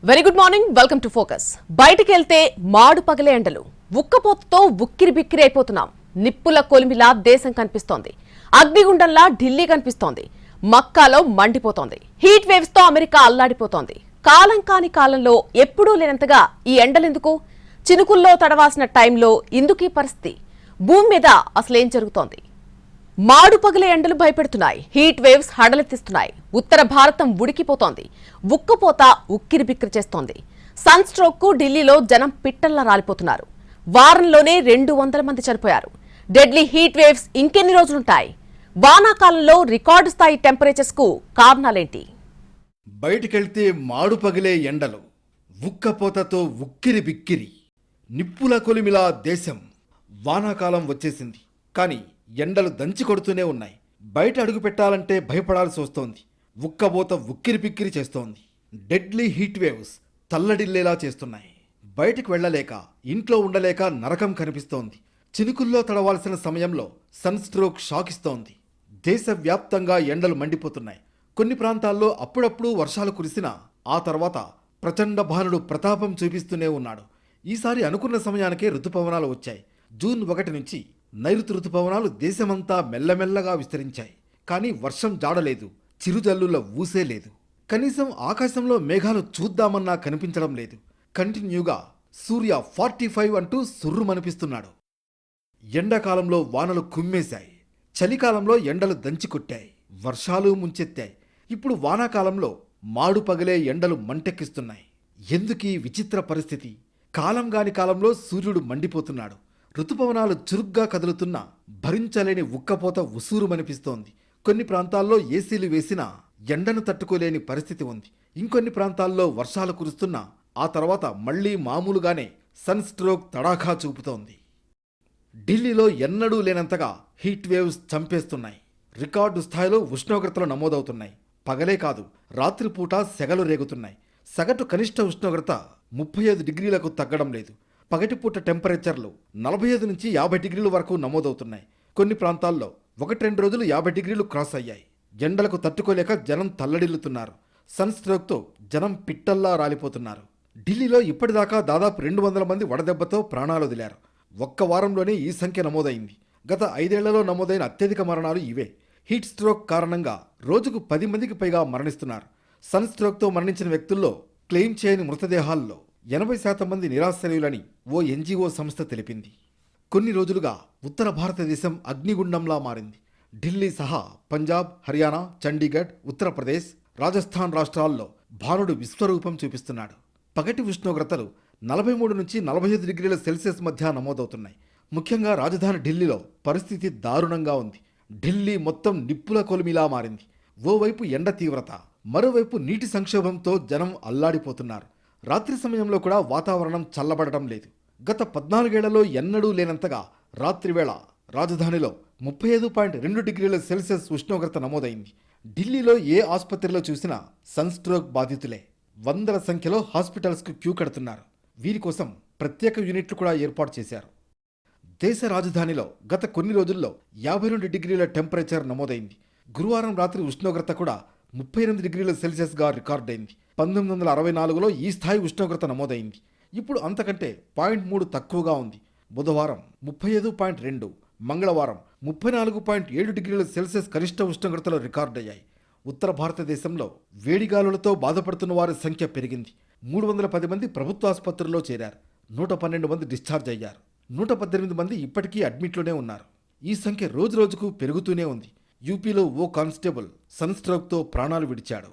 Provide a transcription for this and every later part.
Very good morning, welcome to focus. బయటికి వెళ్తే మాడు పగలే ఎండలు, ఉక్కపోతతో ఉక్కిరి బిక్కిరి అయిపోతున్నాం. నిప్పుల కొలిమిలా దేశం కనిపిస్తోంది, అగ్నిగుండంలా ఢిల్లీ కనిపిస్తోంది, మక్కాలో మండిపోతోంది. హీట్ వేవ్స్ తో అమెరికా అల్లాడిపోతోంది. కాలం కాని కాలంలో ఎప్పుడూ లేనంతగా ఈ ఎండలెందుకు? చినుకుల్లో తడవాల్సిన టైంలో ఇందుకీ పరిస్థితి. భూమి మీద అసలేం జరుగుతోంది? మాడు పగిలే ఎండలు భయపెడుతున్నాయి, హీట్ వేవ్స్ హడలెత్తిస్తున్నాయి. ఉత్తర భారతం ఉడికిపోతోంది, ఉక్కపోత ఉక్కిరి బిక్కిరి చేస్తోంది. సన్ స్ట్రోక్ కు ఢిల్లీలో జనం పిట్టల్లా రాలిపోతున్నారు. వారంలోనే 200 మంది చనిపోయారు. డెడ్లీ హీట్ వేవ్స్ ఇంకెన్ని రోజులుంటాయి? వానాకాలంలో రికార్డు స్థాయి టెంపరేచర్స్ కు కారణాలేంటి? బయటికెళ్తే మాడు పగిలే ఎండలు, ఉక్కపోతతో ఉక్కిరి బిక్కిరి, నిప్పుల కొలిమిలా దేశం. వానాకాలం వచ్చేసింది, కానీ ఎండలు దంచి కొడుతూనే ఉన్నాయి. బయట అడుగు పెట్టాలంటే భయపడాల్సి వస్తోంది. ఉక్కబోత ఉక్కిరి పిక్కిరి చేస్తోంది. డెడ్లీ హీట్ వేవ్స్ తల్లడిల్లేలా చేస్తున్నాయి. బయటికి వెళ్లలేక, ఇంట్లో ఉండలేక నరకం కనిపిస్తోంది. చినుకుల్లో తడవాల్సిన సమయంలో సన్ స్ట్రోక్ షాక్ ఇస్తోంది. దేశవ్యాప్తంగా ఎండలు మండిపోతున్నాయి. కొన్ని ప్రాంతాల్లో అప్పుడప్పుడు వర్షాలు కురిసినా ఆ తర్వాత ప్రచండ భానుడు ప్రతాపం చూపిస్తూనే ఉన్నాడు. ఈసారి అనుకున్న సమయానికే రుతుపవనాలు వచ్చాయి. జూన్ 1 నుంచి నైరుతి రుతుపవనాలు దేశమంతా మెల్లమెల్లగా విస్తరించాయి. కానీ వర్షం జాడలేదు, చిరుజల్లుల ఊసే లేదు. కనీసం ఆకాశంలో మేఘాలు చూద్దామన్నా కనిపించడం లేదు. కంటిన్యూగా సూర్య 45 అంటూ సుర్రుమనిపిస్తున్నాడు. ఎండాకాలంలో వానలు కుమ్మేశాయి, చలికాలంలో ఎండలు దంచికొట్టాయి, వర్షాలు ముంచెత్తాయి. ఇప్పుడు వానాకాలంలో మాడు పగిలే ఎండలు మంటెక్కిస్తున్నాయి. ఎందుకీ విచిత్ర పరిస్థితి? కాలం గాని కాలంలో సూర్యుడు మండిపోతున్నాడు. ఋతుపవనాలు చురుగ్గా కదులుతున్నా భరించలేని ఉక్కపోత ఉసూరుమనిపిస్తోంది. కొన్ని ప్రాంతాల్లో ఏసీలు వేసినా ఎండను తట్టుకోలేని పరిస్థితి ఉంది. ఇంకొన్ని ప్రాంతాల్లో వర్షాలు కురుస్తున్నా ఆ తర్వాత మళ్లీ మామూలుగానే సన్ స్ట్రోక్ తడాఖా చూపుతోంది. ఢిల్లీలో ఎన్నడూ లేనంతగా హీట్ వేవ్స్ చంపేస్తున్నాయి. రికార్డు స్థాయిలో ఉష్ణోగ్రతలు నమోదవుతున్నాయి. పగలే కాదు, రాత్రిపూట సెగలు రేగుతున్నాయి. సగటు కనిష్ట ఉష్ణోగ్రత 35 డిగ్రీలకు తగ్గడం లేదు. పగటిపూట టెంపరేచర్లు 45 నుంచి 50 డిగ్రీల వరకు నమోదవుతున్నాయి. కొన్ని ప్రాంతాల్లో 1-2 రోజులు 50 డిగ్రీలు క్రాస్ అయ్యాయి. ఎండలకు తట్టుకోలేక జనం తల్లడిల్లుతున్నారు. సన్ స్ట్రోక్తో జనం పిట్టల్లా రాలిపోతున్నారు. ఢిల్లీలో ఇప్పటిదాకా దాదాపు 200 మంది వడదెబ్బతో ప్రాణాలు వదిలారు. ఒక్క వారంలోనే ఈ సంఖ్య నమోదైంది. గత 5 ఏళ్లలో నమోదైన అత్యధిక మరణాలు ఇవే. హీట్ స్ట్రోక్ కారణంగా రోజుకు 10 మందికి పైగా మరణిస్తున్నారు. సన్ స్ట్రోక్తో మరణించిన వ్యక్తుల్లో క్లెయిమ్ చేయని మృతదేహాల్లో 80% మంది నిరాశ్రయులని ఓ ఎన్జీఓ సంస్థ తెలిపింది. కొన్ని రోజులుగా ఉత్తర భారతదేశం అగ్నిగుండంలా మారింది. ఢిల్లీ సహా పంజాబ్, హర్యానా, చండీగఢ్, ఉత్తరప్రదేశ్, రాజస్థాన్ రాష్ట్రాల్లో భానుడు విశ్వరూపం చూపిస్తున్నాడు. పగటి ఉష్ణోగ్రతలు 43 నుంచి 45 డిగ్రీల సెల్సియస్ మధ్య నమోదవుతున్నాయి. ముఖ్యంగా రాజధాని ఢిల్లీలో పరిస్థితి దారుణంగా ఉంది. ఢిల్లీ మొత్తం నిప్పుల కొలిమిలా మారింది. ఓవైపు ఎండ తీవ్రత, మరోవైపు నీటి సంక్షోభంతో జనం అల్లాడిపోతున్నారు. రాత్రి సమయంలో కూడా వాతావరణం చల్లబడటం లేదు. గత 14 ఏళ్లలో ఎన్నడూ లేనంతగా రాత్రివేళ రాజధానిలో 35.2 డిగ్రీల సెల్సియస్ ఉష్ణోగ్రత నమోదైంది. ఢిల్లీలో ఏ ఆసుపత్రిలో చూసినా సన్ స్ట్రోక్ బాధితులే. వందల సంఖ్యలో హాస్పిటల్స్కు క్యూ కడుతున్నారు. వీరి కోసం ప్రత్యేక యూనిట్లు కూడా ఏర్పాటు చేశారు. దేశ రాజధానిలో గత కొన్ని రోజుల్లో 52 డిగ్రీల టెంపరేచర్ నమోదైంది. గురువారం రాత్రి ఉష్ణోగ్రత కూడా 38 డిగ్రీల సెల్సియస్గా రికార్డైంది. 1964లో ఈ స్థాయి ఉష్ణోగ్రత నమోదైంది. ఇప్పుడు అంతకంటే 0.3 తక్కువగా ఉంది. బుధవారం 35.2, మంగళవారం 34.7 డిగ్రీల సెల్సియస్ కనిష్ట ఉష్ణోగ్రతలు రికార్డయ్యాయి. ఉత్తర భారతదేశంలో వేడిగాలులతో బాధపడుతున్న వారి సంఖ్య పెరిగింది. 310 మంది ప్రభుత్వాసుపత్రుల్లో చేరారు. 112 మంది డిశ్చార్జ్ అయ్యారు. 118 మంది ఇప్పటికీ అడ్మిట్లోనే ఉన్నారు. ఈ సంఖ్య రోజురోజుకు పెరుగుతూనే ఉంది. యూపీలో ఓ కానిస్టేబుల్ సన్ స్ట్రోక్తో ప్రాణాలు విడిచాడు.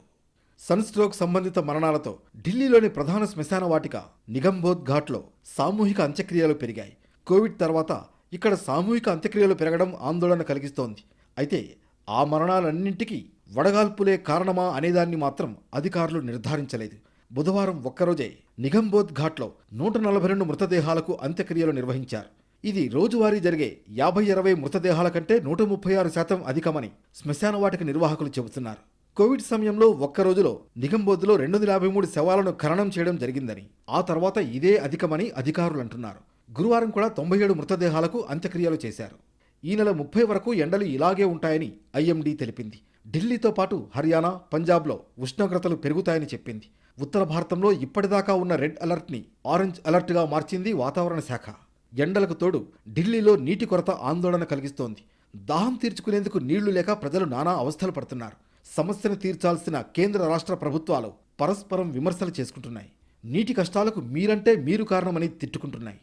సన్ స్ట్రోక్ సంబంధిత మరణాలతో ఢిల్లీలోని ప్రధాన శ్మశాన వాటిక నిగంబోధ్ ఘాట్లో సామూహిక అంత్యక్రియలు పెరిగాయి. కోవిడ్ తర్వాత ఇక్కడ సామూహిక అంత్యక్రియలు పెరగడం ఆందోళన కలిగిస్తోంది. అయితే ఆ మరణాలన్నింటికీ వడగాల్పులే కారణమా అనేదాన్ని మాత్రం అధికారులు నిర్ధారించలేదు. బుధవారం ఒక్కరోజే నిగంబోధ్ ఘాట్లో 142 మృతదేహాలకు అంత్యక్రియలు నిర్వహించారు. ఇది రోజువారీ జరిగే 50-60 మృతదేహాల కంటే 136% అధికమని శ్మశాన వాటిక నిర్వాహకులు చెబుతున్నారు. కోవిడ్ సమయంలో ఒక్క రోజులో నిగంబోధ్లో 253 శవాలను ఖననం చేయడం జరిగిందని, ఆ తర్వాత ఇదే అధికమని అధికారులు అంటున్నారు. గురువారం కూడా 97 మృతదేహాలకు అంత్యక్రియలు చేశారు. ఈ నెల 30 వరకు ఎండలు ఇలాగే ఉంటాయని ఐఎండీ తెలిపింది. ఢిల్లీతో పాటు హర్యానా, పంజాబ్లో ఉష్ణోగ్రతలు పెరుగుతాయని చెప్పింది. ఉత్తర భారతంలో ఇప్పటిదాకా ఉన్న రెడ్ అలర్ట్ని ఆరెంజ్ అలర్ట్గా మార్చింది వాతావరణ శాఖ. ఎండలకు తోడు ఢిల్లీలో నీటి కొరత ఆందోళన కలిగిస్తోంది. దాహం తీర్చుకునేందుకు నీళ్లు లేక ప్రజలు నానా అవస్థలు పడుతున్నారు. సమస్యను తీర్చాల్సిన కేంద్ర రాష్ట్ర ప్రభుత్వాలు పరస్పరం విమర్శలు చేసుకుంటున్నాయి. నీటి కష్టాలకు మీరంటే మీరు కారణమని తిట్టుకుంటున్నాయి.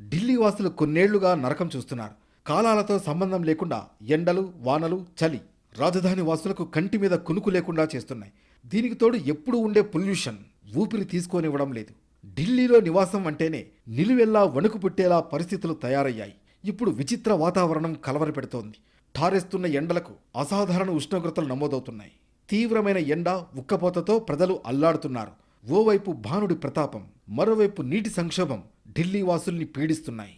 ఢిల్లీ వాసులు కొన్నేళ్లుగా నరకం చూస్తున్నారు. కాలాలతో సంబంధం లేకుండా ఎండలు, వానలు, చలి రాజధాని వాసులకు కంటి మీద కునుకు లేకుండా చేస్తున్నాయి. దీనికి తోడు ఎప్పుడూ ఉండే పొల్యూషన్ ఊపిరి తీసుకోనివ్వడం లేదు. ఢిల్లీలో నివాసం అంటేనే నిలువెల్లా వణుకు పుట్టేలా పరిస్థితులు తయారయ్యాయి. ఇప్పుడు విచిత్ర వాతావరణం కలవరపెడుతోంది. ఠారెస్తున్న ఎండలకు అసాధారణ ఉష్ణోగ్రతలు నమోదవుతున్నాయి. తీవ్రమైన ఎండ, ఉక్కపోతతో ప్రజలు అల్లాడుతున్నారు. ఓవైపు భానుడి ప్రతాపం, మరోవైపు నీటి సంక్షోభం ఢిల్లీ వాసుల్ని పీడిస్తున్నాయి.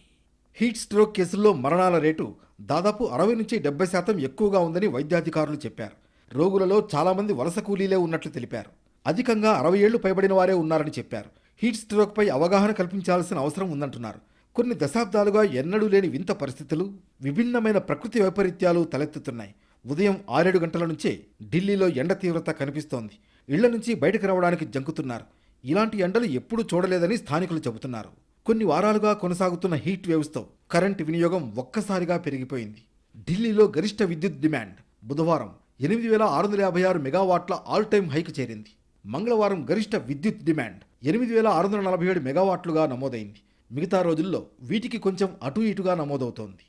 హీట్ స్ట్రోక్ కేసుల్లో మరణాల రేటు దాదాపు 60-70% ఎక్కువగా ఉందని వైద్యాధికారులు చెప్పారు. రోగులలో చాలామంది వలస కూలీలే ఉన్నట్లు తెలిపారు. అధికంగా 60 ఏళ్లు పైబడిన వారే ఉన్నారని చెప్పారు. హీట్ స్ట్రోక్పై అవగాహన కల్పించాల్సిన అవసరం ఉందంటున్నారు. కొన్ని దశాబ్దాలుగా ఎన్నడూ లేని వింత పరిస్థితులు, విభిన్నమైన ప్రకృతి వైపరీత్యాలు తలెత్తుతున్నాయి. ఉదయం 6-7 గంటల నుంచే ఢిల్లీలో ఎండ తీవ్రత కనిపిస్తోంది. ఇళ్ల నుంచి బయటకు రావడానికి జంకుతున్నారు. ఇలాంటి ఎండలు ఎప్పుడూ చూడలేదని స్థానికులు చెబుతున్నారు. కొన్ని వారాలుగా కొనసాగుతున్న హీట్ వేవ్స్తో కరెంటు వినియోగం ఒక్కసారిగా పెరిగిపోయింది. ఢిల్లీలో గరిష్ట విద్యుత్ డిమాండ్ బుధవారం 8,656 మెగావాట్ల ఆల్ టైమ్ హైకి చేరింది. మంగళవారం గరిష్ట విద్యుత్ డిమాండ్ 8,647 మెగావాట్లుగా నమోదైంది. మిగతా రోజుల్లో వీటికి కొంచెం అటు ఇటుగా నమోదవుతోంది.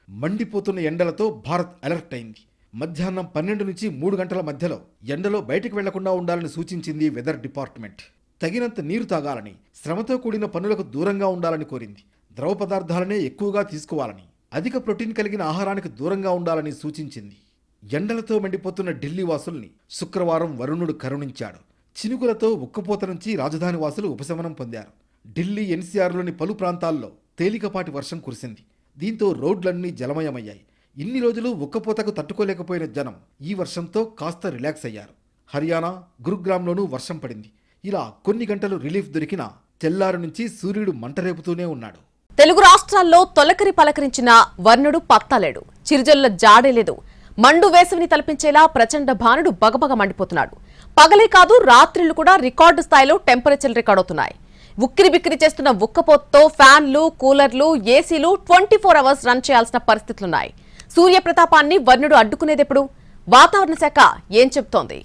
మండిపోతున్న ఎండలతో భారత్ అలర్ట్ అయింది. మధ్యాహ్నం 12 నుంచి 3 గంటల మధ్యలో ఎండలో బయటకు వెళ్లకుండా ఉండాలని సూచించింది వెదర్ డిపార్ట్మెంట్. తగినంత నీరు తాగాలని, శ్రమతో కూడిన పనులకు దూరంగా ఉండాలని కోరింది. ద్రవ పదార్థాలనే ఎక్కువగా తీసుకోవాలని, అధిక ప్రోటీన్ కలిగిన ఆహారానికి దూరంగా ఉండాలని సూచించింది. ఎండలతో మండిపోతున్న ఢిల్లీ వాసుల్ని శుక్రవారం వరుణుడు కరుణించాడు. చినుకులతో ఉక్కపోత నుంచి రాజధాని వాసులు ఉపశమనం పొందారు. ఢిల్లీ ఎన్సీఆర్లోని పలు ప్రాంతాల్లో తేలికపాటి వర్షం కురిసింది. దీంతో రోడ్లన్నీ జలమయమయ్యాయి. ఇన్ని రోజులు ఉక్కపోతకు తట్టుకోలేకపోయిన జనం ఈ వర్షంతో కాస్త రిలాక్స్ అయ్యారు. హర్యానా, గురుగ్రామ్లోనూ వర్షం పడింది. ఇలా కొన్ని గంటలు రిలీఫ్ దొరికినా తెల్లారు నుంచి సూర్యుడు మంటరేపుతూనే ఉన్నాడు. తెలుగు రాష్ట్రాల్లో తొలకరి పలకరించిన వర్ణుడు పత్తాలేడు. చిరుజల్ల జాడే లేదు. మండు వేసవిని తలపించేలా ప్రచండ భానుడు బగబగ మండిపోతున్నాడు. పగలే కాదు, రాత్రిళ్లు కూడా రికార్డు స్థాయిలో టెంపరేచర్లు రికార్డవుతున్నాయి. ఉక్కిరి బిక్కిరి చేస్తున్న ఉక్కపోతతో ఫ్యాన్లు, కూలర్లు, ఏసీలు 24 అవర్స్ రన్ చేయాల్సిన పరిస్థితులున్నాయి. సూర్యప్రతాపాన్ని వర్ణుడు అడ్డుకునేదెప్పుడు? వాతావరణ శాఖ ఏం చెబుతోంది?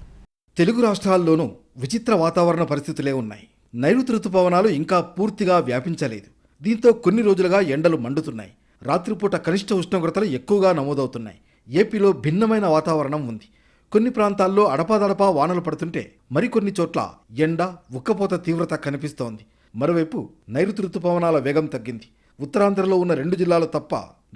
తెలుగు రాష్ట్రాల్లోనూ విచిత్ర వాతావరణ పరిస్థితులే ఉన్నాయి. నైరుతి రుతుపవనాలు ఇంకా పూర్తిగా వ్యాపించలేదు. దీంతో కొన్ని రోజులుగా ఎండలు మండుతున్నాయి. రాత్రిపూట కనిష్ట ఉష్ణోగ్రతలు ఎక్కువగా నమోదవుతున్నాయి. ఏపీలో భిన్నమైన వాతావరణం ఉంది. కొన్ని ప్రాంతాల్లో అడపాదడపా వానలు పడుతుంటే మరికొన్ని చోట్ల ఎండ, ఉక్కపోత తీవ్రత కనిపిస్తోంది. మరోవైపు నైరుతి రుతుపవనాల వేగం తగ్గింది. ఉత్తరాంధ్రలో ఉన్న 2 జిల్లాలు తప్ప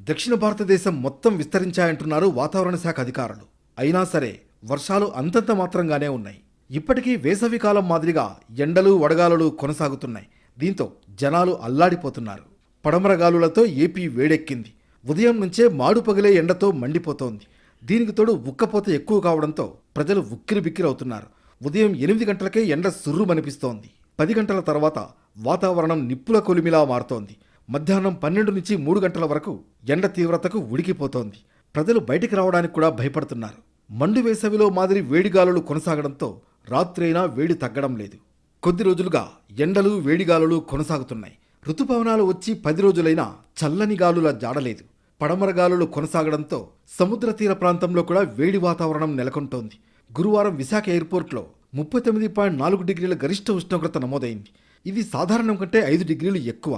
దక్షిణ భారతదేశం మొత్తం విస్తరించాయంటున్నారు వాతావరణ శాఖ అధికారులు. అయినా సరే వర్షాలు అంతంత మాత్రంగానే ఉన్నాయి. ఇప్పటికీ వేసవికాలం మాదిరిగా ఎండలు, వడగాలులు కొనసాగుతున్నాయి. దీంతో జనాలు అల్లాడిపోతున్నారు. పడమర గాలులతో ఏపీ వేడెక్కింది. ఉదయం నుంచే మాడు పగిలే ఎండతో మండిపోతోంది. దీనికి తోడు ఉక్కపోత ఎక్కువ కావడంతో ప్రజలు ఉక్కిరి బిక్కిరవుతున్నారు. ఉదయం 8 గంటలకే ఎండ సుర్రుమనిపిస్తోంది. 10 గంటల తర్వాత వాతావరణం నిప్పుల కొలిమిలా మారుతోంది. మధ్యాహ్నం 12 నుంచి 3 గంటల వరకు ఎండ తీవ్రతకు ఉడికిపోతోంది. ప్రజలు బయటికి రావడానికి కూడా భయపడుతున్నారు. మండు వేసవిలో మాదిరి వేడిగాలులు కొనసాగడంతో రాత్రైనా వేడి తగ్గడం లేదు. కొద్ది రోజులుగా ఎండలు, వేడిగాలులు కొనసాగుతున్నాయి. ఋతుపవనాలు వచ్చి 10 రోజులైనా చల్లని గాలుల జాడలేదు. పడమర గాలులు కొనసాగడంతో సముద్ర తీర ప్రాంతంలో కూడా వేడి వాతావరణం నెలకొంటోంది. గురువారం విశాఖ ఎయిర్పోర్ట్లో 39.4 డిగ్రీల గరిష్ట ఉష్ణోగ్రత నమోదైంది. ఇది సాధారణం కంటే 5 డిగ్రీలు ఎక్కువ.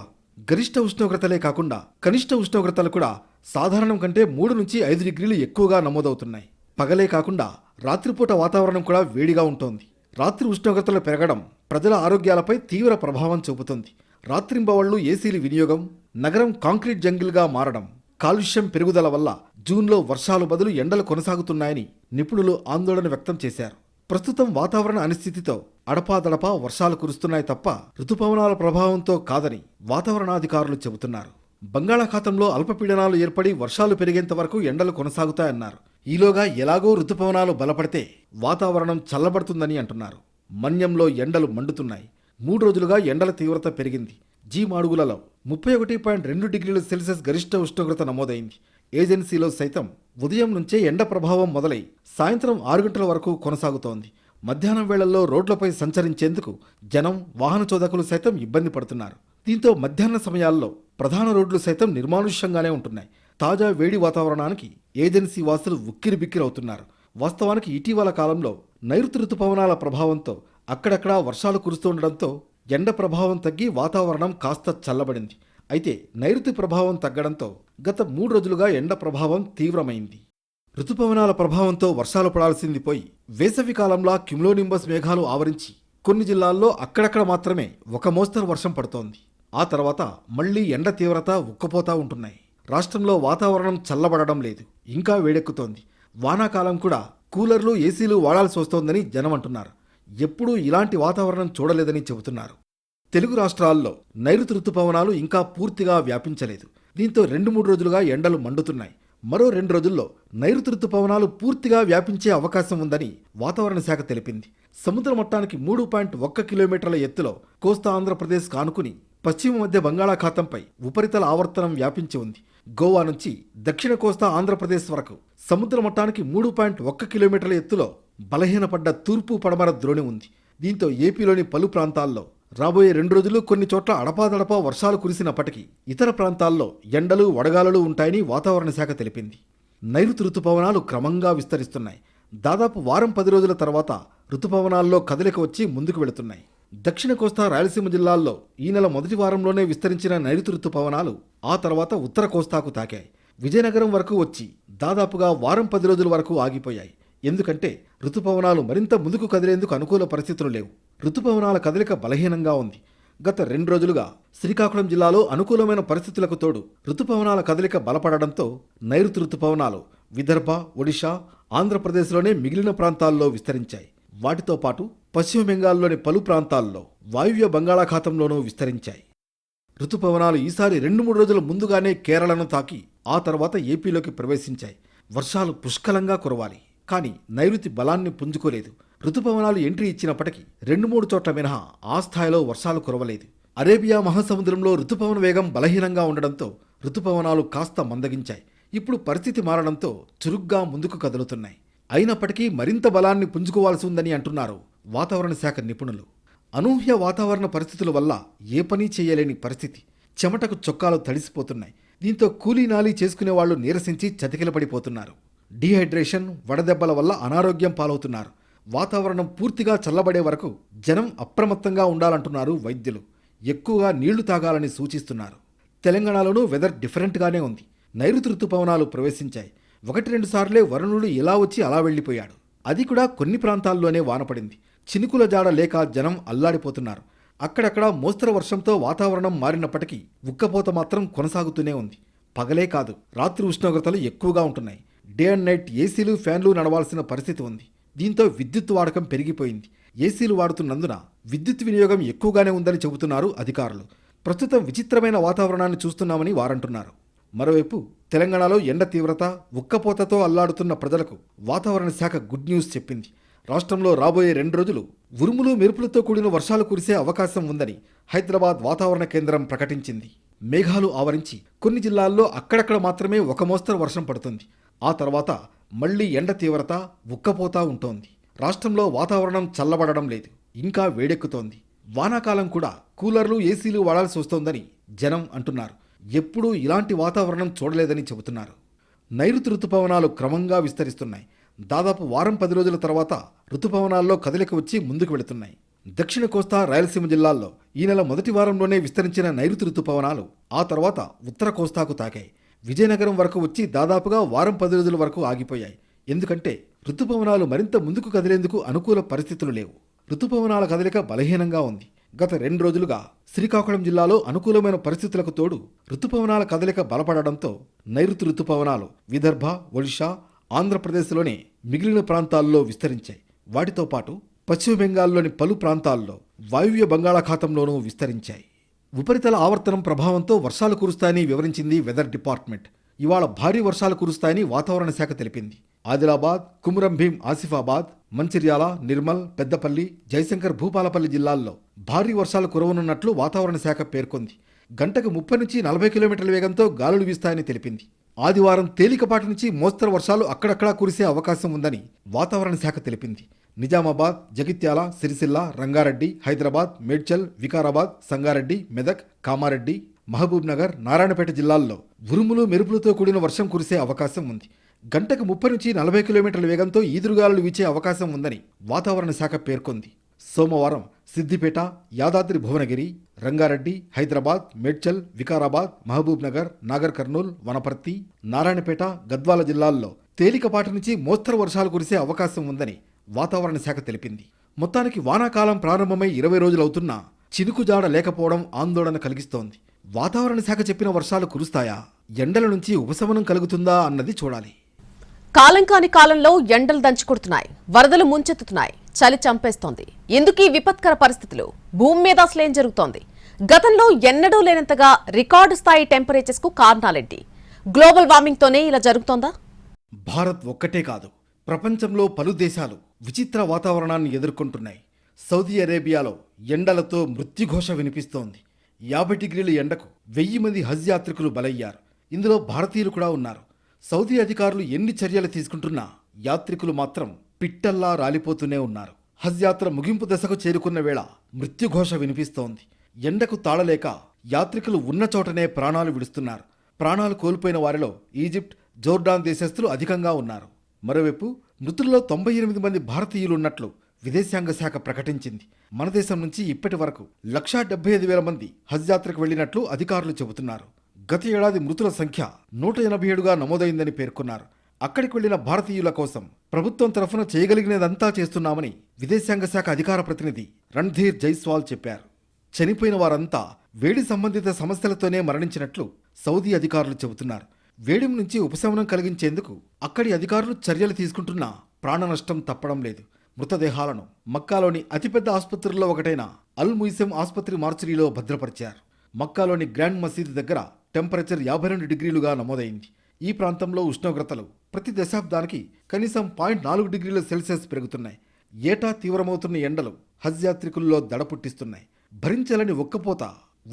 గరిష్ట ఉష్ణోగ్రతలే కాకుండా కనిష్ట ఉష్ణోగ్రతలు కూడా సాధారణం కంటే 3 నుంచి 5 డిగ్రీలు ఎక్కువగా నమోదవుతున్నాయి. పగలే కాకుండా రాత్రిపూట వాతావరణం కూడా వేడిగా ఉంటోంది. రాత్రి ఉష్ణోగ్రతలు పెరగడం ప్రజల ఆరోగ్యాలపై తీవ్ర ప్రభావం చూపుతుంది. రాత్రింబవళ్లు ఏసీల వినియోగం, నగరం కాంక్రీట్ జంగిల్గా మారడం, కాలుష్యం పెరుగుదల వల్ల జూన్లో వర్షాలు బదులు ఎండలు కొనసాగుతున్నాయని నిపుణులు ఆందోళన వ్యక్తం చేశారు. ప్రస్తుతం వాతావరణ అనిశ్చితితో అడపాదడపా వర్షాలు కురుస్తున్నాయి తప్ప ఋతుపవనాల ప్రభావంతో కాదని వాతావరణాధికారులు చెబుతున్నారు. బంగాళాఖాతంలో అల్పపీడనాలు ఏర్పడి వర్షాలు పెరిగేంత వరకు ఎండలు కొనసాగుతాయన్నారు. ఈలోగా ఎలాగో ఋతుపవనాలు బలపడితే వాతావరణం చల్లబడుతుందని అంటున్నారు. మన్యంలో ఎండలు మండుతున్నాయి. 3 రోజులుగా ఎండల తీవ్రత పెరిగింది. మాడుగులలో 31.2 డిగ్రీల సెల్సియస్ గరిష్ట ఉష్ణోగ్రత నమోదైంది. ఏజెన్సీలో సైతం ఉదయం నుంచే ఎండ ప్రభావం మొదలై సాయంత్రం 6 గంటల వరకు కొనసాగుతోంది. మధ్యాహ్నం వేళల్లో రోడ్లపై సంచరించేందుకు జనం, వాహన చోదకులు సైతం ఇబ్బంది పడుతున్నారు. దీంతో మధ్యాహ్న సమయాల్లో ప్రధాన రోడ్లు సైతం నిర్మానుష్యంగానే ఉంటున్నాయి. తాజా వేడి వాతావరణానికి ఏజెన్సీ వాసులు ఉక్కిరిబిక్కిరవుతున్నారు. వాస్తవానికి ఇటీవల కాలంలో నైరుతి రుతుపవనాల ప్రభావంతో అక్కడక్కడా వర్షాలు కురుస్తుండడంతో ఎండ ప్రభావం తగ్గి వాతావరణం కాస్త చల్లబడింది. అయితే నైరుతి ప్రభావం తగ్గడంతో గత 3 రోజులుగా ఎండ ప్రభావం తీవ్రమైంది. రుతుపవనాల ప్రభావంతో వర్షాలు పడాల్సింది పోయి వేసవి కాలంలా క్యుములోనింబస్ మేఘాలు ఆవరించి కొన్ని జిల్లాల్లో అక్కడక్కడ మాత్రమే ఒక మోస్తరు వర్షం పడుతోంది. ఆ తర్వాత మళ్లీ ఎండ తీవ్రత ఉక్కపోతా ఉంటున్నాయి. రాష్ట్రంలో వాతావరణం చల్లబడడం లేదు, ఇంకా వేడెక్కుతోంది. వానాకాలం కూడా కూలర్లు, ఏసీలు వాడాల్సి వస్తోందని జనం అంటున్నారు. ఎప్పుడూ ఇలాంటి వాతావరణం చూడలేదని చెబుతున్నారు. తెలుగు రాష్ట్రాల్లో నైరుతి రుతుపవనాలు ఇంకా పూర్తిగా వ్యాపించలేదు. దీంతో 2-3 రోజులుగా ఎండలు మండుతున్నాయి. మరో 2 రోజుల్లో నైరుతి రుతుపవనాలు పూర్తిగా వ్యాపించే అవకాశం ఉందని వాతావరణ శాఖ తెలిపింది. సముద్ర మట్టానికి 3.1 కిలోమీటర్ల ఎత్తులో కోస్తా ఆంధ్రప్రదేశ్ కానుకుని పశ్చిమ మధ్య బంగాళాఖాతంపై ఉపరితల ఆవర్తనం వ్యాపించి ఉంది. గోవా నుంచి దక్షిణ కోస్తా ఆంధ్రప్రదేశ్ వరకు సముద్ర మట్టానికి 3.1 కిలోమీటర్ల ఎత్తులో బలహీనపడ్డ తూర్పు పడమర ద్రోణి ఉంది. దీంతో ఏపీలోని పలు ప్రాంతాల్లో రాబోయే 2 రోజులు కొన్ని చోట్ల అడపాదడపా వర్షాలు కురిసినప్పటికీ ఇతర ప్రాంతాల్లో ఎండలు, వడగాలులు ఉంటాయని వాతావరణ శాఖ తెలిపింది. నైరుతి రుతుపవనాలు క్రమంగా విస్తరిస్తున్నాయి. దాదాపు వారం 10 రోజుల తర్వాత రుతుపవనాల్లో కదలిక వచ్చి ముందుకు వెళుతున్నాయి. దక్షిణ కోస్తా, రాయలసీమ జిల్లాల్లో ఈ నెల మొదటి వారంలోనే విస్తరించిన నైరుతి రుతుపవనాలు ఆ తర్వాత ఉత్తర కోస్తాకు తాకాయి. విజయనగరం వరకు వచ్చి దాదాపుగా వారం 10 రోజుల వరకు ఆగిపోయాయి. ఎందుకంటే రుతుపవనాలు మరింత ముందుకు కదిలేందుకు అనుకూల పరిస్థితులు లేవు. రుతుపవనాల కదలిక బలహీనంగా ఉంది. గత 2 రోజులుగా శ్రీకాకుళం జిల్లాలో అనుకూలమైన పరిస్థితులకు తోడు రుతుపవనాల కదలిక బలపడడంతో నైరుతి రుతుపవనాలు విదర్భ, ఒడిషా, ఆంధ్రప్రదేశ్లోనే మిగిలిన ప్రాంతాల్లో విస్తరించాయి. వాటితో పాటు పశ్చిమ బెంగాల్లోని పలు ప్రాంతాల్లో వాయువ్య బంగాళాఖాతంలోనూ విస్తరించాయి. రుతుపవనాలు ఈసారి 2-3 రోజుల ముందుగానే కేరళను తాకి ఆ తర్వాత ఏపీలోకి ప్రవేశించాయి. వర్షాలు పుష్కలంగా కురవాలి, కానీ నైరుతి బలాన్ని పుంజుకోలేదు. రుతుపవనాలు ఎంట్రీ ఇచ్చినప్పటికీ 2-3 చోట్ల మినహా ఆ స్థాయిలో వర్షాలు కురవలేదు. అరేబియా మహాసముద్రంలో రుతుపవన వేగం బలహీనంగా ఉండడంతో రుతుపవనాలు కాస్త మందగించాయి. ఇప్పుడు పరిస్థితి మారడంతో చురుగ్గా ముందుకు కదులుతున్నాయి. అయినప్పటికీ మరింత బలాన్ని పుంజుకోవాల్సి ఉందని అంటున్నారు వాతావరణ శాఖ నిపుణులు. అనూహ్య వాతావరణ పరిస్థితుల వల్ల ఏ పని చేయలేని పరిస్థితి. చెమటకు చొక్కాలు తడిసిపోతున్నాయి. దీంతో కూలీనాలీ చేసుకునే వాళ్లు నీరసించి చతికిలపడిపోతున్నారు. డీహైడ్రేషన్, వడదెబ్బల వల్ల అనారోగ్యం పాలవుతున్నారు. వాతావరణం పూర్తిగా చల్లబడే వరకు జనం అప్రమత్తంగా ఉండాలంటున్నారు వైద్యులు. ఎక్కువగా నీళ్లు తాగాలని సూచిస్తున్నారు. తెలంగాణలోనూ వెదర్ డిఫరెంట్గానే ఉంది. నైరుతి రుతుపవనాలు ప్రవేశించాయి. 1-2 సార్లే వరుణుడు ఇలా వచ్చి అలా వెళ్లిపోయాడు. అది కూడా కొన్ని ప్రాంతాల్లోనే వానపడింది. చినుకుల జాడ లేక జనం అల్లాడిపోతున్నారు. అక్కడక్కడ మోస్తరు వర్షంతో వాతావరణం మారినప్పటికీ ఉక్కపోత మాత్రం కొనసాగుతూనే ఉంది. పగలే కాదు, రాత్రి ఉష్ణోగ్రతలు ఎక్కువగా ఉంటున్నాయి. డే అండ్ నైట్ ఏసీలు, ఫ్యాన్లు నడవాల్సిన పరిస్థితి ఉంది. దీంతో విద్యుత్ వాడకం పెరిగిపోయింది. ఏసీలు వాడుతున్నందున విద్యుత్ వినియోగం ఎక్కువగానే ఉందని చెబుతున్నారు అధికారులు. ప్రస్తుతం విచిత్రమైన వాతావరణాన్ని చూస్తున్నామని వారంటున్నారు. మరోవైపు తెలంగాణలో ఎండ తీవ్రత, ఉక్కపోతతో అల్లాడుతున్న ప్రజలకు వాతావరణ శాఖ గుడ్ న్యూస్ చెప్పింది. రాష్ట్రంలో రాబోయే 2 రోజులు ఉరుములు, మెరుపులతో కూడిన వర్షాలు కురిసే అవకాశం ఉందని హైదరాబాద్ వాతావరణ కేంద్రం ప్రకటించింది. మేఘాలు ఆవరించి కొన్ని జిల్లాల్లో అక్కడక్కడ మాత్రమే ఒక మోస్తరు వర్షం పడుతుంది. ఆ తర్వాత మళ్లీ ఎండ తీవ్రత, ఉక్కపోతా ఉంటోంది. రాష్ట్రంలో వాతావరణం చల్లబడడం లేదు, ఇంకా వేడెక్కుతోంది. వానాకాలం కూడా కూలర్లు, ఏసీలు వాడాల్సి వస్తోందని జనం అంటున్నారు. ఎప్పుడూ ఇలాంటి వాతావరణం చూడలేదని చెబుతున్నారు. నైరుతి రుతుపవనాలు క్రమంగా విస్తరిస్తున్నాయి. దాదాపు వారం 10 రోజుల తర్వాత రుతుపవనాల్లో కదలిక వచ్చి ముందుకు వెళుతున్నాయి. దక్షిణ కోస్తా, రాయలసీమ జిల్లాల్లో ఈ నెల మొదటి వారంలోనే విస్తరించిన నైరుతి రుతుపవనాలు ఆ తర్వాత ఉత్తర కోస్తాకు తాకాయి. విజయనగరం వరకు వచ్చి దాదాపుగా వారం 10 రోజుల వరకు ఆగిపోయాయి. ఎందుకంటే రుతుపవనాలు మరింత ముందుకు కదిలేందుకు అనుకూల పరిస్థితులు లేవు. రుతుపవనాల కదలిక బలహీనంగా ఉంది. గత 2 రోజులుగా శ్రీకాకుళం జిల్లాలో అనుకూలమైన పరిస్థితులకు తోడు రుతుపవనాల కదలిక బలపడడంతో నైరుతి రుతుపవనాలు విదర్భ, ఒడిషా, ఆంధ్రప్రదేశ్లోని మిగిలిన ప్రాంతాల్లో విస్తరించాయి. వాటితో పాటు పశ్చిమ బెంగాల్లోని పలు ప్రాంతాల్లో వాయువ్య బంగాళాఖాతంలోనూ విస్తరించాయి. ఉపరితల ఆవర్తనం ప్రభావంతో వర్షాలు కురుస్తాయని వివరించింది వెదర్ డిపార్ట్మెంట్. ఇవాళ భారీ వర్షాలు కురుస్తాయని వాతావరణ శాఖ తెలిపింది. ఆదిలాబాద్, కుమురం భీం, ఆసిఫాబాద్, మంచిర్యాల, నిర్మల్, పెద్దపల్లి, జయశంకర్, భూపాలపల్లి జిల్లాల్లో భారీ వర్షాలు కురవనున్నట్లు వాతావరణ శాఖ పేర్కొంది. గంటకు 30 నుంచి 40 కిలోమీటర్ల వేగంతో గాలులు వీస్తాయని తెలిపింది. ఆదివారం తేలికపాటి నుంచి మోస్తరు వర్షాలు అక్కడక్కడా కురిసే అవకాశం ఉందని వాతావరణ శాఖ తెలిపింది. నిజామాబాద్, జగిత్యాల, సిరిసిల్ల, రంగారెడ్డి, హైదరాబాద్, మేడ్చల్, వికారాబాద్, సంగారెడ్డి, మెదక్, కామారెడ్డి, మహబూబ్ నగర్, నారాయణపేట జిల్లాల్లో ఉరుములు మెరుపులతో కూడిన వర్షం కురిసే అవకాశం ఉంది. గంటకు 30 నుంచి 40 కిలోమీటర్ల వేగంతో ఈదురుగాలులు వీచే అవకాశం ఉందని వాతావరణ శాఖ పేర్కొంది. సోమవారం సిద్దిపేట, యాదాద్రి భువనగిరి, రంగారెడ్డి, హైదరాబాద్, మేడ్చల్, వికారాబాద్, మహబూబ్ నగర్, నాగర్ కర్నూల్, వనపర్తి, నారాయణపేట, గద్వాల జిల్లాల్లో తేలికపాటి నుంచి మోస్తరు వర్షాలు కురిసే అవకాశం ఉందని వాతావరణ శాఖ తెలిపింది. మొత్తానికి వానాకాలం ప్రారంభమై 20 రోజులవుతున్నా చినుకుజాడ లేకపోవడం ఆందోళన కలిగిస్తోంది. వాతావరణ శాఖ చెప్పిన వర్షాలు కురుస్తాయా, ఎండల నుంచి ఉపశమనం కలుగుతుందా అన్నది చూడాలి. కాలం కాని కాలంలో ఎండలు దంచుకొడుతున్నాయి, వరదలు ముంచెత్తుతున్నాయి, చలి చంపేస్తోంది. ఎందుకు ఈ విపత్కర పరిస్థితులు? భూమి మీద అసలేం జరుగుతోంది? గతంలో ఎన్నడూ లేనంతగా రికార్డు స్థాయి టెంపరేచర్స్ కు కారణాలేంటి? గ్లోబల్ వార్మింగ్ తోనే ఇలా జరుగుతోందా? భారత్ ఒక్కటే కాదు, ప్రపంచంలో పలు దేశాలు విచిత్ర వాతావరణాన్ని ఎదుర్కొంటున్నాయి. సౌదీ అరేబియాలో ఎండలతో మృత్యుఘోష వినిపిస్తోంది. 50 డిగ్రీల ఎండకు 1000 మంది హజ్ యాత్రికులు బలయ్యారు. ఇందులో భారతీయులు కూడా ఉన్నారు. సౌదీ అధికారులు ఎన్ని చర్యలు తీసుకుంటున్నా యాత్రికులు మాత్రం పిట్టల్లా రాలిపోతూనే ఉన్నారు. హజ్ యాత్ర ముగింపు దశకు చేరుకున్న వేళ మృత్యుఘోష వినిపిస్తోంది. ఎండకు తాళలేక యాత్రికులు ఉన్న చోటనే ప్రాణాలు విడుస్తున్నారు. ప్రాణాలు కోల్పోయిన వారిలో ఈజిప్ట్, జోర్డాన్ దేశస్థులు అధికంగా ఉన్నారు. మరోవైపు మృతుల్లో 98 మంది భారతీయులు ఉన్నట్లు విదేశాంగ శాఖ ప్రకటించింది. మన దేశం నుంచి ఇప్పటి వరకు 1,75,000 మంది హజ్ యాత్రకు వెళ్లినట్లు అధికారులు చెబుతున్నారు. గత ఏడాది మృతుల సంఖ్య 187గా నమోదైందని పేర్కొన్నారు. అక్కడికి వెళ్లిన భారతీయుల కోసం ప్రభుత్వం తరఫున చేయగలిగినదంతా చేస్తున్నామని విదేశాంగ శాఖ అధికార ప్రతినిధి రణ్ధీర్ జైస్వాల్ చెప్పారు. చనిపోయిన వారంతా వేడి సంబంధిత సమస్యలతోనే మరణించినట్లు సౌదీ అధికారులు చెబుతున్నారు. వేడిం నుంచి ఉపశమనం కలిగించేందుకు అక్కడి అధికారులు చర్యలు తీసుకుంటున్నా ప్రాణ నష్టం తప్పడం లేదు. మృతదేహాలను మక్కాలోని అతిపెద్ద ఆసుపత్రుల్లో ఒకటైన అల్ ముయిసెం ఆసుపత్రి మార్చురీలో భద్రపరిచారు. మక్కాలోని గ్రాండ్ మసీద్ దగ్గర టెంపరేచర్ 52 డిగ్రీలుగా నమోదైంది. ఈ ప్రాంతంలో ఉష్ణోగ్రతలు ప్రతి దశాబ్దానికి కనీసం 0.4 డిగ్రీల సెల్సియస్ పెరుగుతున్నాయి. ఏటా తీవ్రమవుతున్న ఎండలు హజ్ యాత్రికుల్లో దడ పుట్టిస్తున్నాయి. భరించాలని ఒక్కపోత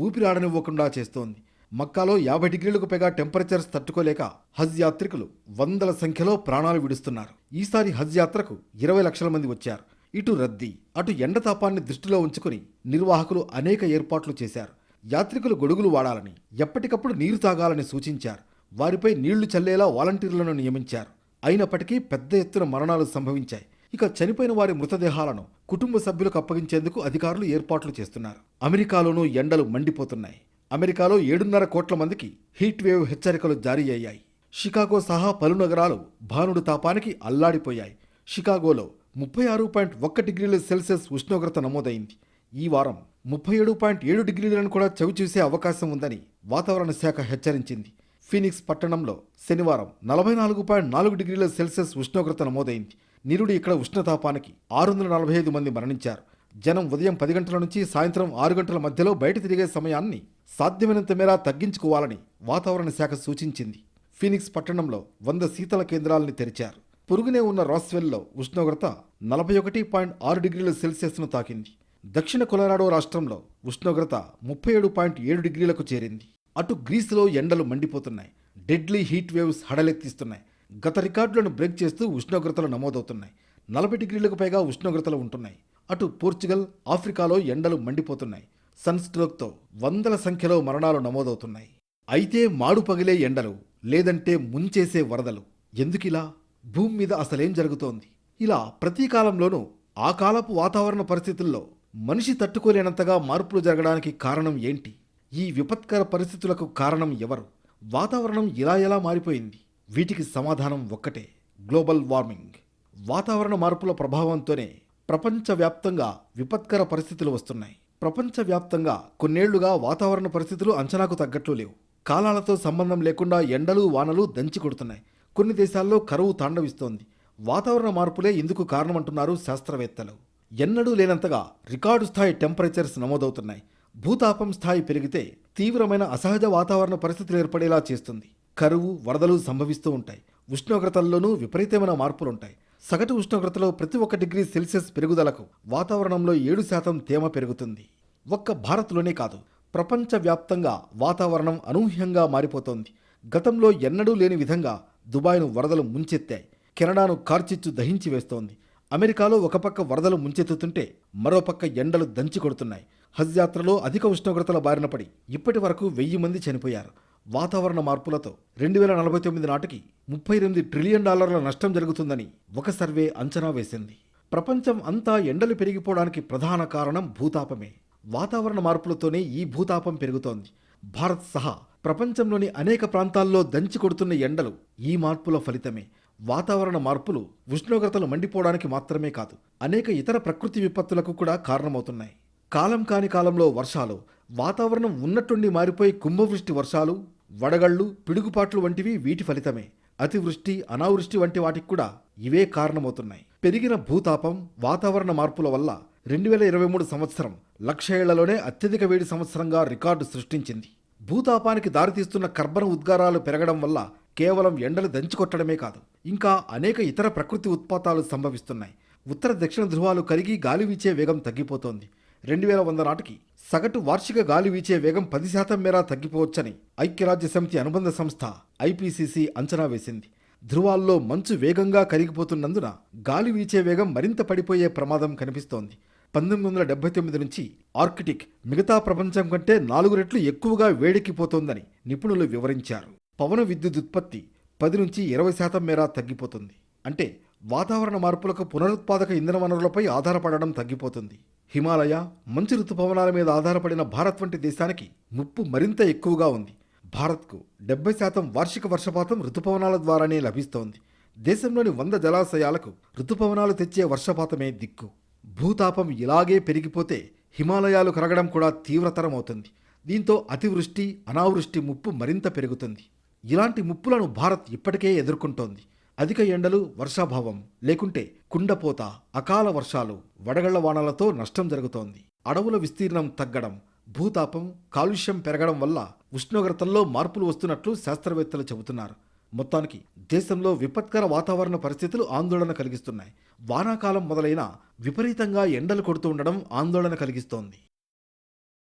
ఊపిరాడనివ్వకుండా చేస్తోంది. మక్కాలో 50 డిగ్రీలకు పైగా టెంపరేచర్స్ తట్టుకోలేక హజ్ యాత్రికులు వందల సంఖ్యలో ప్రాణాలు విడుస్తున్నారు. ఈసారి హజ్ యాత్రకు 20 లక్షల మంది వచ్చారు. ఇటు రద్దీ, అటు ఎండ తాపాన్ని దృష్టిలో ఉంచుకుని నిర్వాహకులు అనేక ఏర్పాట్లు చేశారు. యాత్రికులు గొడుగులు వాడాలని, ఎప్పటికప్పుడు నీరు తాగాలని సూచించారు. వారిపై నీళ్లు చల్లేలా వాలంటీర్లను నియమించారు. అయినప్పటికీ పెద్ద ఎత్తున మరణాలు సంభవించాయి. ఇక చనిపోయిన వారి మృతదేహాలను కుటుంబ సభ్యులకు అప్పగించేందుకు అధికారులు ఏర్పాట్లు చేస్తున్నారు. అమెరికాలోనూ ఎండలు మండిపోతున్నాయి. అమెరికాలో 7.5 కోట్ల మందికి హీట్ వేవ్ హెచ్చరికలు జారీ అయ్యాయి. షికాగో సహా పలు నగరాలు భానుడు తాపానికి అల్లాడిపోయాయి. షికాగోలో 36.1 డిగ్రీల సెల్సియస్ ఉష్ణోగ్రత నమోదైంది. ఈ వారం 37.7 డిగ్రీలను కూడా చవిచూసే అవకాశం ఉందని వాతావరణ శాఖ హెచ్చరించింది. ఫీనిక్స్ పట్టణంలో శనివారం 44.4 డిగ్రీల సెల్సియస్ ఉష్ణోగ్రత నమోదైంది. నిరుడి ఇక్కడ ఉష్ణతాపానికి 645 మంది మరణించారు. జనం ఉదయం 10 గంటల నుంచి సాయంత్రం 6 గంటల మధ్యలో బయట తిరిగే సమయాన్ని సాధ్యమైనంత మేర తగ్గించుకోవాలని వాతావరణ శాఖ సూచించింది. ఫీనిక్స్ పట్టణంలో 100 శీతల కేంద్రాలని తెరిచారు. పొరుగునే ఉన్న రాస్వెల్లో ఉష్ణోగ్రత 41.6 డిగ్రీల సెల్సియస్ను తాకింది. దక్షిణ కొలరాడో రాష్ట్రంలో ఉష్ణోగ్రత 37.7 డిగ్రీలకు చేరింది. అటు గ్రీసులో ఎండలు మండిపోతున్నాయి. డెడ్లీ హీట్ వేవ్స్ హడలెత్తిస్తున్నాయి. గత రికార్డులను బ్రేక్ చేస్తూ ఉష్ణోగ్రతలు నమోదవుతున్నాయి. 40 డిగ్రీలకు పైగా ఉష్ణోగ్రతలు ఉంటున్నాయి. అటు పోర్చుగల్, ఆఫ్రికాలో ఎండలు మండిపోతున్నాయి. సన్ స్ట్రోక్తో వందల సంఖ్యలో మరణాలు నమోదవుతున్నాయి. అయితే మాడు పగిలే ఎండలు, లేదంటే ముంచేసే వరదలు. ఎందుకిలా? భూమి మీద అసలేం జరుగుతోంది? ఇలా ప్రతి కాలంలోనూ ఆ కాలపు వాతావరణ పరిస్థితుల్లో మనిషి తట్టుకోలేనంతగా మార్పులు జరగడానికి కారణం ఏంటి? ఈ విపత్కర పరిస్థితులకు కారణం ఎవరు? వాతావరణం ఇలా ఎలా మారిపోయింది? వీటికి సమాధానం ఒక్కటే, గ్లోబల్ వార్మింగ్. వాతావరణ మార్పుల ప్రభావంతోనే ప్రపంచవ్యాప్తంగా విపత్కర పరిస్థితులు వస్తున్నాయి. ప్రపంచవ్యాప్తంగా కొన్నేళ్లుగా వాతావరణ పరిస్థితులు అంచనాకు తగ్గట్లు లేవు. కాలాలతో సంబంధం లేకుండా ఎండలు, వానలు దంచి కొడుతున్నాయి. కొన్ని దేశాల్లో కరువు తాండవిస్తోంది. వాతావరణ మార్పులే ఇందుకు కారణమంటున్నారు శాస్త్రవేత్తలు. ఎన్నడూ లేనంతగా రికార్డు స్థాయి టెంపరేచర్స్ నమోదవుతున్నాయి. భూతాపం స్థాయి పెరిగితే తీవ్రమైన అసహజ వాతావరణ పరిస్థితులు ఏర్పడేలా చేస్తుంది. కరువు, వరదలు సంభవిస్తూ ఉంటాయి. ఉష్ణోగ్రతల్లోనూ విపరీతమైన మార్పులుంటాయి. సగటు ఉష్ణోగ్రతలో ప్రతి 1 డిగ్రీ సెల్సియస్ పెరుగుదలకు వాతావరణంలో 7% తేమ పెరుగుతుంది. ఒక్క భారత్లోనే కాదు, ప్రపంచవ్యాప్తంగా వాతావరణం అనూహ్యంగా మారిపోతోంది. గతంలో ఎన్నడూ లేని విధంగా దుబాయ్ను వరదలు ముంచెత్తాయి. కెనడాను కార్చిచ్చు దహించి వేస్తోంది. అమెరికాలో ఒక పక్క వరదలు ముంచెత్తుతుంటే మరోపక్క ఎండలు దంచి కొడుతున్నాయి. హజ్ యాత్రలో అధిక ఉష్ణోగ్రతల బారిన పడి ఇప్పటి వరకు 1000 మంది చనిపోయారు. వాతావరణ మార్పులతో 2049 నాటికి $38 ట్రిలియన్ నష్టం జరుగుతుందని ఒక సర్వే అంచనా వేసింది. ప్రపంచం అంతా ఎండలు పెరిగిపోవడానికి ప్రధాన కారణం భూతాపమే. వాతావరణ మార్పులతోనే ఈ భూతాపం పెరుగుతోంది. భారత్ సహా ప్రపంచంలోని అనేక ప్రాంతాల్లో దంచి కొడుతున్న ఎండలు ఈ మార్పుల ఫలితమే. వాతావరణ మార్పులు ఉష్ణోగ్రతలు మండిపోవడానికి మాత్రమే కాదు, అనేక ఇతర ప్రకృతి విపత్తులకు కూడా కారణమవుతున్నాయి. కాలం కాని కాలంలో వర్షాలు, వాతావరణం ఉన్నట్టుండి మారిపోయి కుంభవృష్టి వర్షాలు, వడగళ్లు, పిడుగుపాట్లు వంటివి వీటి ఫలితమే. అతివృష్టి, అనావృష్టి వంటి వాటికి కూడా ఇవే కారణమవుతున్నాయి. పెరిగిన భూతాపం, వాతావరణ మార్పుల వల్ల 2023 సంవత్సరం 1,00,000 ఏళ్లలోనే అత్యధిక వేడి సంవత్సరంగా రికార్డు సృష్టించింది. భూతాపానికి దారితీస్తున్న కర్బన ఉద్గారాలు పెరగడం వల్ల కేవలం ఎండలు దంచికొట్టడమే కాదు, ఇంకా అనేక ఇతర ప్రకృతి ఉత్పాతాలు సంభవిస్తున్నాయి. ఉత్తర దక్షిణ ధృవాలు కరిగి గాలి వీచే వేగం తగ్గిపోతోంది. 2100 నాటికి సగటు వార్షిక గాలి వీచే వేగం 10% మేర తగ్గిపోవచ్చని ఐక్యరాజ్య సమితి అనుబంధ సంస్థ IPCC అంచనా వేసింది. ధృవాల్లో మంచు వేగంగా కరిగిపోతున్నందున గాలి వీచే వేగం మరింత పడిపోయే ప్రమాదం కనిపిస్తోంది. 1979 నుంచి ఆర్కిటిక్ మిగతా ప్రపంచం కంటే 4 రెట్లు ఎక్కువగా వేడెక్కిపోతోందని నిపుణులు వివరించారు. పవన విద్యుత్ ఉత్పత్తి 10 నుంచి 20% మేర తగ్గిపోతుంది. అంటే వాతావరణ మార్పులకు పునరుత్పాదక ఇంధన వనరులపై ఆధారపడడం తగ్గిపోతుంది. హిమాలయ, మంచు ఋతుపవనాల మీద ఆధారపడిన భారత్ వంటి దేశానికి ముప్పు మరింత ఎక్కువగా ఉంది. భారత్కు 70% వార్షిక వర్షపాతం ఋతుపవనాల ద్వారానే లభిస్తోంది. దేశంలోని 100 జలాశయాలకు ఋతుపవనాలు తెచ్చే వర్షపాతమే దిక్కు. భూతాపం ఇలాగే పెరిగిపోతే హిమాలయాలు కరగడం కూడా తీవ్రతరం అవుతుంది. దీంతో అతివృష్టి, అనావృష్టి ముప్పు మరింత పెరుగుతుంది. ఇలాంటి ముప్పులను భారత్ ఇప్పటికే ఎదుర్కొంటోంది. అధిక ఎండలు, వర్షాభావం, లేకుంటే కుండపోత, అకాల వర్షాలు, వడగళ్ల వానలతో నష్టం జరుగుతోంది. అడవుల విస్తీర్ణం తగ్గడం, భూతాపం, కాలుష్యం పెరగడం వల్ల ఉష్ణోగ్రతల్లో మార్పులు వస్తున్నట్లు శాస్త్రవేత్తలు చెబుతున్నారు. మొత్తానికి దేశంలో విపత్కర వాతావరణ పరిస్థితులు ఆందోళన కలిగిస్తున్నాయి. వానాకాలం మొదలైనా విపరీతంగా ఎండలు కొడుతూ ఉండడం ఆందోళన కలిగిస్తోంది.